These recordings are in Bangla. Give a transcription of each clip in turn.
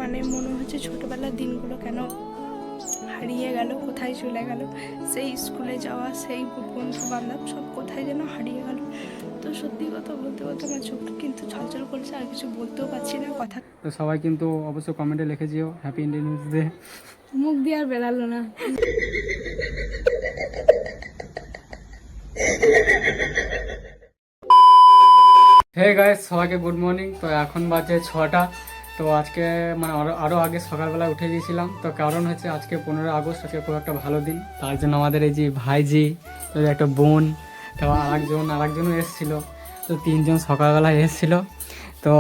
মানে মনে হচ্ছে ছোটোবেলার দিনগুলো কেন হারিয়ে গেল, কোথায় চলে গেল। সেই স্কুলে যাওয়া, সেই বন্ধু বান্ধব সব কোথায় যেন হারিয়ে গেল। তো সত্যি কথা বলতে বলতে আমার চোখ কিন্তু ছলছল করছে, আর কিছু বলতেও পারছি না কথা। তো সবাই কিন্তু অবশ্যই কমেন্টে লিখে দিও হ্যাপি ইন্ডিপেন্ডেন্স ডে। মুখ দিয়ে আর বেরালো না। হে গাইস, সবাইকে গুড মর্নিং। তো এখন বাজে 6টা। তো আজকে মানে আরও আগে সকালবেলা উঠে গিয়েছিলাম। তো কারণ হচ্ছে আজকে 15 আগস্ট, আজকে খুব একটা ভালো দিন। তার জন্য আমাদের এই যে ভাইজি, একটা বোন, তো আরেকজনও এসেছিলো। তো 3জন সকালবেলা এসেছিলো। তো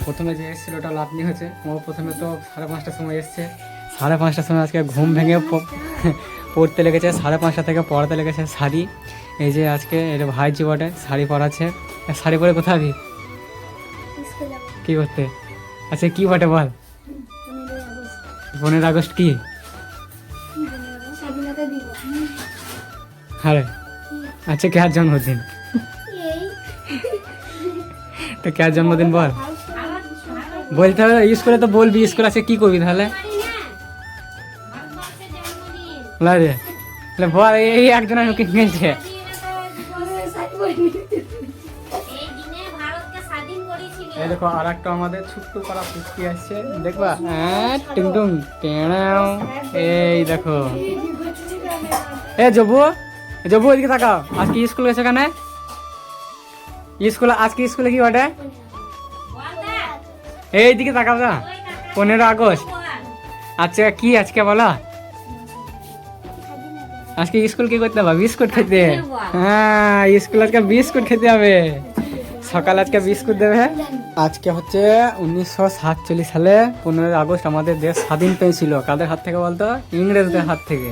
প্রথমে যে এসেছিলো ওটা লাভনি হয়েছে। ও প্রথমে তো 5:30টার সময় এসছে। 5:30টার সময় আজকে ঘুম ভেঙে পড়তে লেগেছে। 5:30টা থেকে পড়াতে লেগেছে শাড়ি। এই যে আজকে এটা ভাইজি বটে, শাড়ি পরাচ্ছে। শাড়ি পরে কোথায় যাবি? কি করতে? আচ্ছা কি বটে বল? 15 আগস্ট কি? আরে আচ্ছা, কার জন্মদিন? তো কার জন্মদিন বল? বলতে হবে স্কুলে, তো বলবি স্কুল আছে, কি করবি তাহলে? বল, এই একজনের মুখে গেছে। এই দেখো আর একটা আমাদের ছোট্ট পাড়া পুচকি আসছে, দেখবা? টুংটুং টেড়াও। এই দেখো, এ জবু, জবু ওইদিকে তাকাও। আজকে স্কুল গেছে কেন? আজকে স্কুলে কি বটে? এইদিকে তাকাও না। 15 আগস্ট। আচ্ছা কি আজকে বলো? আজকে স্কুল কি করতে হবে? বিস্কুট খেতে। হ্যাঁ, স্কুল আজকে বিস্কুট খেতে হবে। সকালে আজকে বিস্কুট দেবে। আজকে হচ্ছে 1947 সালে 15 আগস্ট আমাদের দেশ স্বাধীন পেয়েছিল। কাদের হাত থেকে বলতো? ইংরেজদের হাত থেকে।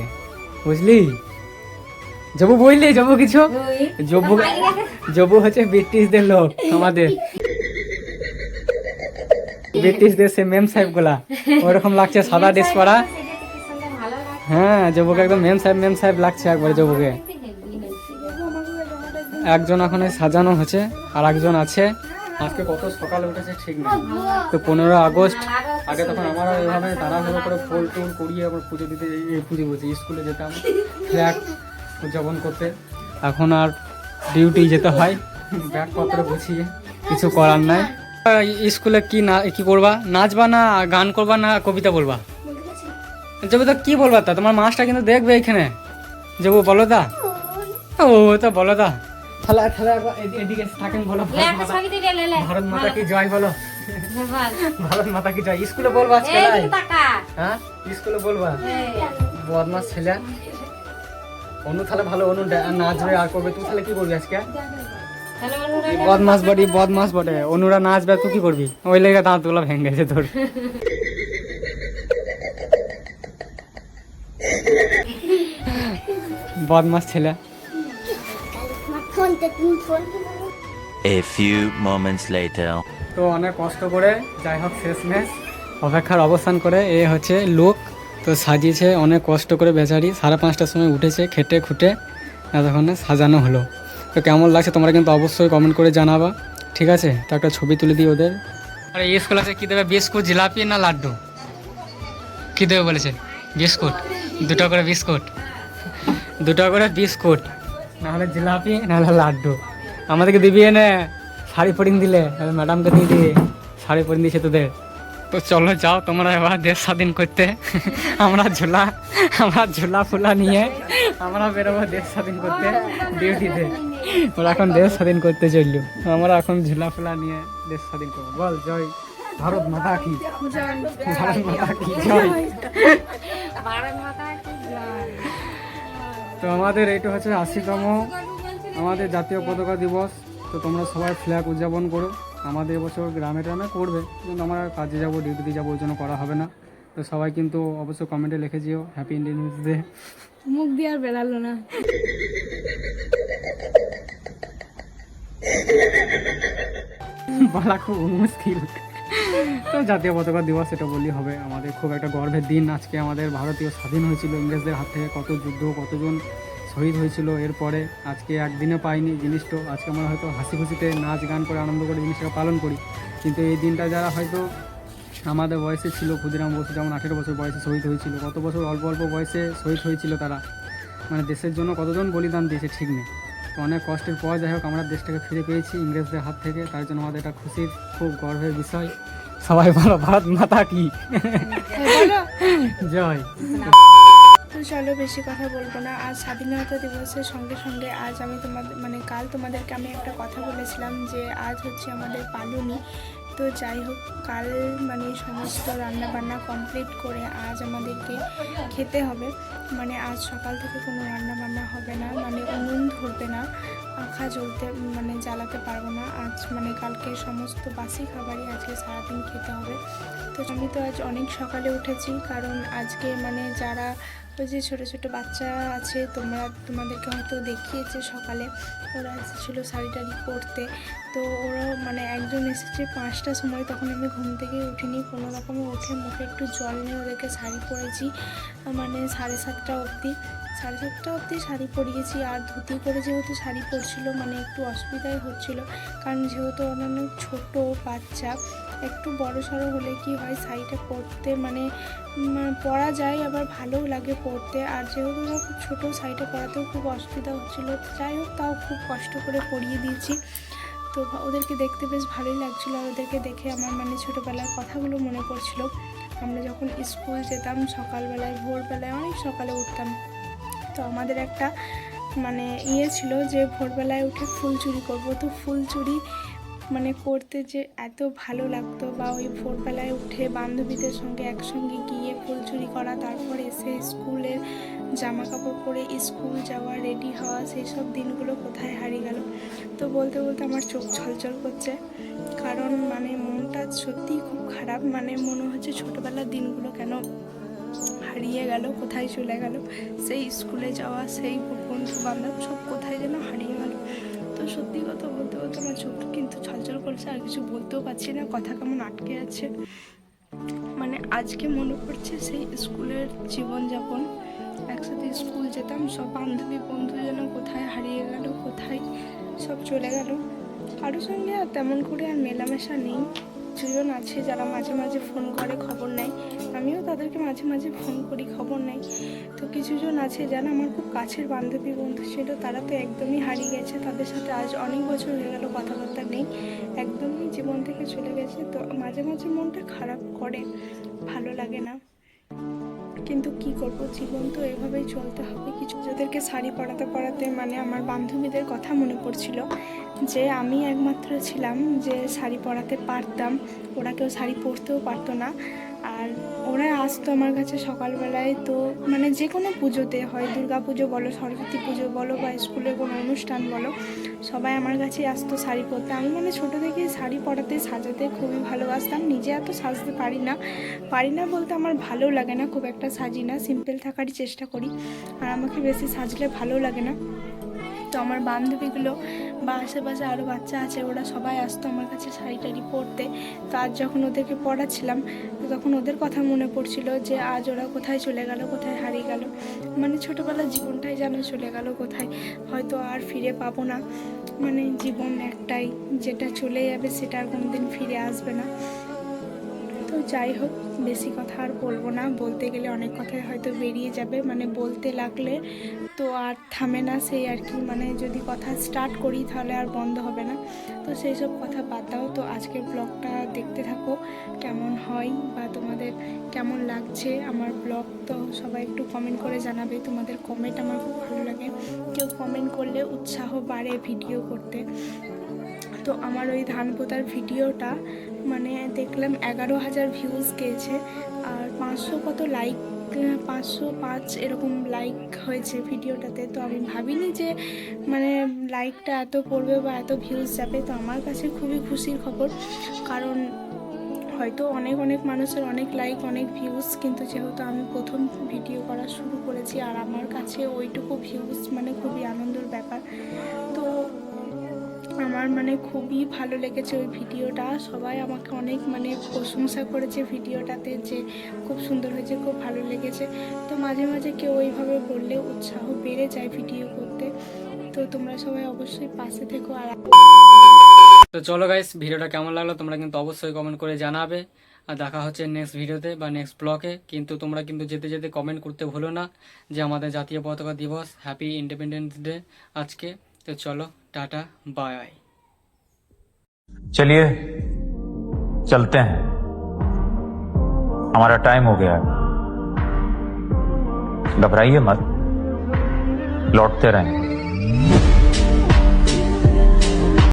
বুঝলি? জবু বললি, জবু কিছু? জবু হচ্ছে ব্রিটিশদের লোক, আমাদের ব্রিটিশদের সে মেম সাহেব গুলা ওরকম লাগছে, সাদা ড্রেস পরা। হ্যাঁ, জবুকে একদম মেম সাহেব লাগছে একবারে জবুকে। একজন এখন সাজানো হচ্ছে, আর একজন আছে। আজকে কত সকালে উঠেছে ঠিক নেই। তো 15 আগস্ট আগে তখন আমরা এভাবে তাড়াহুড়ো করে ফুল টুল করিয়ে আবার পুজো দিতে, পুজো বলছি, স্কুলে যেতাম ফ্ল্যাগ উদযাপন করতে। এখন আর ডিউটি যেতে হয় ব্যাগপত্র গুছিয়ে, কিছু করার নাই। স্কুলে কি করবা? নাচবা না গান করবা না কবিতা বলবা? জবু তো কি বলবা? তা তোমার মাস্টার কিন্তু দেখবে এখানে। জবু বলো দা, ও তো বলো দা। তাহলে এদিকে থাকেন, বলো ভারত মাতা কি জয় বলো। ভারত মাতা কি জয় স্কুলে বলবা আজকে? হ্যাঁ স্কুলে বলবা। বদমাস ছেলে। অনু তাহলে ভালো, অনু নাচবে আর করবে। তুই তাহলে কি করবি আজকে? বদমাস বটে। অনুরা নাচবে, তুই কি করবি? ওই লেগে দাঁত গুলো ভেঙে গেছে তোর। বদমাস ছেলে। A few moments later. তো অনেক কষ্ট করে, যাই হোক শেষমেশ অপেক্ষার অবস্থান করে এ হচ্ছে লোক। তো সাজিয়েছে অনেক কষ্ট করে বেচারি। 5:30টার সময় উঠেছে খেটে খুঁটে, এতক্ষণে সাজানো হলো। তো কেমন লাগছে তোমরা কিন্তু অবশ্যই কমেন্ট করে জানাবা, ঠিক আছে? তো একটা ছবি তুলে দিই ওদের। আর এই স্কুল আছে কি দেবে? বিস্কুট, জিলাপি না লাড্ডু? কি দেবে বলেছে? বিস্কুট, 2টা করে বিস্কুট, 2টা করে বিস্কুট, নাহলে জিলাপি নাহলে লাড্ডু। আমাদেরকে দিবি এনে শাড়ি পরিয়ে দিলে, ম্যাডামকে দিয়ে দিয়ে শাড়ি পরিয়ে দিয়েছে তোদের। তো চলো যাও তোমরা এবার দেশ স্বাধীন করতে। আমরা ঝোলা ফুলা নিয়ে আমরা বেরোবো দেশ স্বাধীন করতে ডিউটিতে। ওরা এখন দেশ স্বাধীন করতে চললো, আমরা এখন ঝোলা ফুলা নিয়ে দেশ স্বাধীন করবো। বল জয় ভারত মাতা কি, ভারত মাতা কি জয়। তো আমাদের এইটা হচ্ছে 80তম আমাদের জাতীয় পতাকা দিবস। তো তোমরা সবাই ফ্ল্যাগ উদযাপন করো। আমাদের এবছর গ্রামে ট্রামে করবে, কিন্তু আমরা কাজে যাবো, ডিউটিতে যাবো, ওই জন্য করা হবে না। তো সবাই কিন্তু অবশ্যই কমেন্টে লিখে দিও হ্যাপি ইন্ডিপেন্ডেন্স ডে। মুখ দিয়ে আর বেরালো না। বলা খুব মুশকিল। তো জাতীয় পতাকা দিবস এটা বললেই হবে। আমাদের খুব একটা গর্বের দিন আজকে। আমাদের ভারতীয় স্বাধীন হয়েছিল ইংরেজদের হাত থেকে। কত যুদ্ধ, কতজন শহীদ হয়েছিল। এরপরে আজকে একদিনে পাইনি জিনিসটা। আজকে আমরা হয়তো হাসি খুশিতে নাচ গান করে আনন্দ করে জিনিসটাকে পালন করি, কিন্তু এই দিনটা যারা হয়তো আমাদের বয়সে ছিল ক্ষুদিরাম বসু, যেমন 18 বছর বয়সে শহীদ হয়েছিল, কত বছর অল্প অল্প বয়সে শহীদ হয়েছিল তারা, মানে দেশের জন্য কতজন বলিদান দিয়েছে ঠিক নেই। তো অনেক কষ্টের পর যাই হোক আমরা দেশটাকে ফিরে পেয়েছি ইংরেজদের হাত থেকে, তার জন্য আমাদের এটা খুশির খুব গর্বের বিষয়। সবাই বলো ভারত মাতা কি বলো। জয়। তো চলো বেশি কথা বলবো না। আজ স্বাধীনতা দিবসের সঙ্গে সঙ্গে আজ আমি তোমাদের মানে কাল তোমাদেরকে আমি একটা কথা বলেছিলাম যে আজ হচ্ছে আমাদের পালুনি। তো যাই হোক কাল মানে সমস্ত রান্না বান্না কমপ্লিট করে আজ আমাদেরকে খেতে হবে। মানে আজ সকাল থেকে কোনো রান্না বান্না হবে না, মানে উনুন ধরবে না, পাখা জ্বলতে মানে জ্বালাতে পারবো না আজ, মানে কালকে সমস্ত বাসি খাবারই আজকে সারাদিন খেতে হবে। তো আমি তো আজ অনেক সকালে উঠেছি, কারণ আজকে মানে যারা ওই যে ছোটো ছোটো বাচ্চা আছে তোমাদেরকে হয়তো দেখিয়েছে সকালে, ওরা এসেছিলো শাড়ি টাড়ি পরতে। তো ওরা মানে একজন এসেছে 5টার সময়, তখন আমি ঘুম থেকে উঠিনি, কোনো রকমে উঠে মুখে একটু জল নিয়ে ওদেরকে শাড়ি পরেছি, মানে 7:30 অবধি 7:30 অবধি শাড়ি পরিয়েছি। আর ধুতি করে যেহেতু শাড়ি পরছিল মানে একটু অসুবিধাই হচ্ছিল, কারণ যেহেতু অন্যান্য ছোটো বাচ্চা, একটু বড় সড়ো হলে কি হয় শাড়িটা পরতে মানে পরা যায়, আবার ভালোও লাগে পরতে। আর যেহেতু ওরা খুব ছোটো শাড়িটা পরাতেও খুব অসুবিধা হচ্ছিলো, যাই হোক তাও খুব কষ্ট করে পরিয়ে দিয়েছি। তো ওদেরকে দেখতে বেশ ভালোই লাগছিলো, আর ওদেরকে দেখে আমার মানে ছোটোবেলার কথাগুলো মনে পড়ছিল। আমরা যখন স্কুল যেতাম সকালবেলায়, ভোরবেলায় অনেক সকালে উঠতাম, তো আমাদের একটা মানে ছিল যে ভোরবেলায় উঠে ফুল চুরি করবো। তো ফুল চুরি মানে করতে যে এত ভালো লাগতো, বা ওই ভোরবেলায় উঠে বান্ধবীদের সঙ্গে একসঙ্গে গিয়ে ফুল চুরি করা, তারপর এসে স্কুলের জামা কাপড় পরে স্কুল যাওয়া, রেডি হওয়া, সেই সব দিনগুলো কোথায় হারিয়ে গেল। তো বলতে বলতে আমার চোখ ছলছল করছে, কারণ মানে মনটা সত্যিই খুব খারাপ, মানে মনে হচ্ছে ছোটোবেলার দিনগুলো কেন হারিয়ে গেল, কোথায় চলে গেল, সেই স্কুলে যাওয়া, সেই বন্ধু বান্ধব সব কোথায় যেন হারিয়ে গেল। তো সত্যি কথা বলতে বলতে আমার চোখ কিন্তু ছলছল করছে, আর কিছু বলতেও পারছি না, কথা কেমন আটকে আছে। মানে আজকে মনে পড়ছে সেই স্কুলের জীবনযাপন, একসাথে স্কুল যেতাম, সব বান্ধবী বন্ধু যেন কোথায় হারিয়ে গেল, কোথায় সব চলে গেল। কারোর সঙ্গে আর তেমন করে আর মেলামেশা নেই। দুজন আছে যারা মাঝে মাঝে ফোন করে খবর নেয়, আমিও তাদেরকে মাঝে মাঝে ফোন করি, খবর নেই। তো কিছুজন আছে যারা আমার খুব কাছের বান্ধবী বন্ধু ছিল, তারা তো একদমই হারিয়ে গেছে, তাদের সাথে আজ অনেক বছর হয়ে গেল কথাবার্তা নেই, একদমই জীবন থেকে চলে গেছে। তো মাঝে মাঝে মনটা খারাপ করে, ভালো লাগে না, কিন্তু কি করব, জীবন তো এভাবেই চলতে হবে। কিছু যাদেরকে শাড়ি পরাতে পরাতে মানে আমার বান্ধবীদের কথা মনে পড়ছিল, যে আমি একমাত্র ছিলাম যে শাড়ি পরাতে পারতাম, ওরা কেউ শাড়ি পরতেও পারতো না। আর ওরা আসতো আমার কাছে সকালবেলায়, তো মানে যে কোনো পুজোতে, হয় দুর্গা পুজো বলো, সরস্বতী পুজো বলো, বা স্কুলে কোনো অনুষ্ঠান বলো, সবাই আমার কাছে আসতো শাড়ি পরতে। আমি মানে ছোটো থেকেই শাড়ি পরাতে সাজাতে খুবই ভালোবাসতাম, নিজে এত সাজতে পারি না বলতে আমার ভালো লাগে না, খুব একটা সাজি না, সিম্পল থাকারই চেষ্টা করি, আর আমাকে বেশি সাজলে ভালো লাগে না। তো আমার বান্ধবীগুলো বা আশেপাশে আরও বাচ্চা আছে, ওরা সবাই আসতো আমার কাছে শাড়ি টাড়ি পরতে। তো আজ যখন ওদেরকে পড়াচ্ছিলাম, তখন ওদের কথা মনে পড়ছিল যে আজ ওরা কোথায় চলে গেল, কোথায় হারিয়ে গেল, মানে ছোটোবেলার জীবনটাই যেন চলে গেল কোথায়, হয়তো আর ফিরে পাবো না। মানে জীবন একটাই, যেটা চলে যাবে সেটা আর কোনোদিন ফিরে আসবে না। তো যাই হোক বেশি কথা আর বলবো না, বলতে গেলে অনেক কথাই হয়তো বেরিয়ে যাবে, মানে বলতে লাগলে তো আর থামে না, সেই আর কি, মানে যদি কথা স্টার্ট করি তাহলে আর বন্ধ হবে না। তো সেই সব কথা বাদ দাও। তো আজকের ব্লগটা দেখতে থাকো, কেমন হয় বা তোমাদের কেমন লাগছে আমার ব্লগ, তো সবাই একটু কমেন্ট করে জানাবে, তোমাদের কমেন্ট আমার খুব ভালো লাগে, কেউ কমেন্ট করলে উৎসাহ বাড়ে ভিডিও করতে। তো আমার ওই ধান পোতার ভিডিওটা মানে দেখলাম 11,000 ভিউজ গিয়েছে, আর 500 কত লাইক, 505 এরকম লাইক হয়েছে ভিডিওটাতে। তো আমি ভাবিনি যে মানে লাইকটা এত পড়বে বা এত ভিউজ যাবে, তো আমার কাছে খুবই খুশির খবর, কারণ হয়তো অনেক অনেক মানুষের অনেক লাইক অনেক ভিউজ, কিন্তু যেহেতু আমি প্রথম ভিডিও করা শুরু করেছি, আর আমার কাছে ওইটুকু ভিউজ মানে খুবই আনন্দের ব্যাপার। তো আমার মানে খুবই ভালো লেগেছে ওই ভিডিওটা, সবাই আমাকে অনেক মানে প্রশংসা করেছে ভিডিওটাতে, যে খুব সুন্দর হয়েছে, খুব ভালো লেগেছে। তো মাঝে মাঝে কেউ ওইভাবে বললে উৎসাহ বেড়ে যায় ভিডিও করতে। তো তোমরা সবাই অবশ্যই পাশে থেকো। আর তো চলো গাইস, ভিডিওটা কেমন লাগলো তোমরা কিন্তু অবশ্যই কমেন্ট করে জানাবে। আর দেখা হচ্ছে নেক্সট ভিডিওতে বা নেক্সট ব্লগে। কিন্তু তোমরা কিন্তু যেতে যেতে কমেন্ট করতে ভুলো না যে আমাদের জাতীয় পতাকা দিবস, হ্যাপি ইন্ডিপেন্ডেন্স ডে আজকে। তো চলো, টাটা, বাই। चलिए चलते हैं, हमारा टाइम हो गया है। घबराइए मत, लौटते रहेंगे।